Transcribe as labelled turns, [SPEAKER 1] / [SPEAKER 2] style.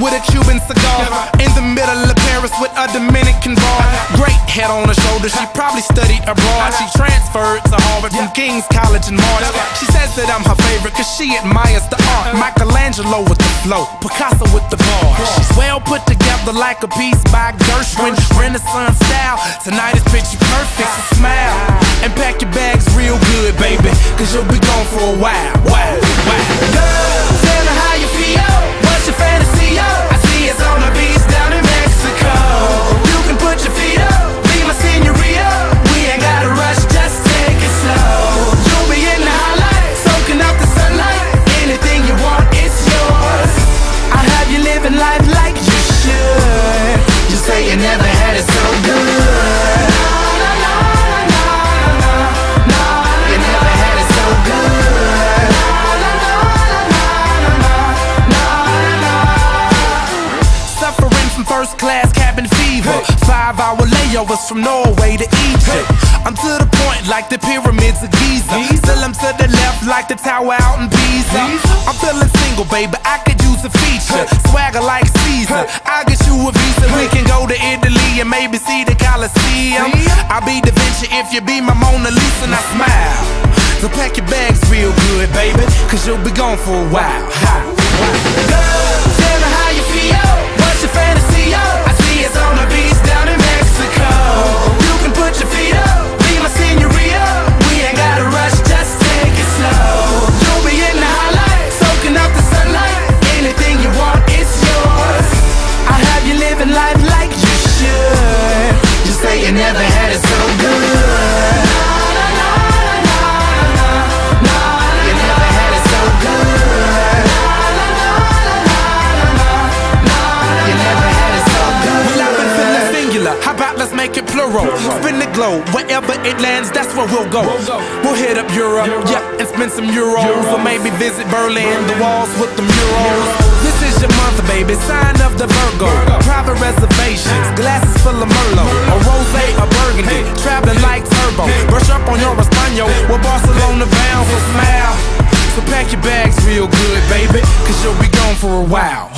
[SPEAKER 1] with a Cuban cigar. In the middle of Paris with a Dominican bar. Great head on her shoulder, she probably studied abroad. She transferred to Harvard from King's College in March. She says that I'm her favorite cause she admires the art. Michelangelo with the flow, Picasso with the bars. She's well put together like a piece by Gershwin. Renaissance style, tonight is picture perfect, so smile and pack your bags real good, baby, cause you'll be gone for a while. Girl, tell me how you feel, what's your fantasy, I see it's on the beach down in Mexico. You can put your feet up, be my senorita. We ain't gotta rush, just take it slow. You'll be in the highlight, soaking up the sunlight. Anything you want, it's yours. I'll have you living life like you should. You say you never had it so good. You never had it so good. Suffering from first class cabin fever, 5-hour layovers from Norway to Egypt. I'm to the point like the pyramids of Giza. Still I'm to the left like the tower out in Pisa. I'm feeling single, baby, I could use a feature. Swagger like Caesar, I'll get you a visa. We can go to Italy and maybe see the Colosseum. I'll be Da Vinci if you be my Mona Lisa and I smile. So pack your bags real good, baby, cause you'll be gone for a while. Girl, tell me how you feel, what's your fantasy, I see it's on the beach down in Mexico. You can put your feet up, be my senorita. We ain't gotta rush, just take it slow. You'll be in the highlight, soaking up the sunlight. Anything you want, it's yours. I'll have you living life like you should. You say you never had it so good. You never had it so good. You never had it so good. Well, I've been feeling singular, how about let's make it plural? Spin the globe, wherever it lands, that's where we'll go. We'll hit up Europe, yeah, and spend some euros. Or maybe visit Berlin, the walls with the murals. This is your month, baby, sign of the Virgo. Private reservations, glasses full of Merlot. A rosé, a burgundy, traveling like turbo. Brush up on your Espanol, we're Barcelona bound, so smile. So pack your bags real good, baby, cause you'll be gone for a while.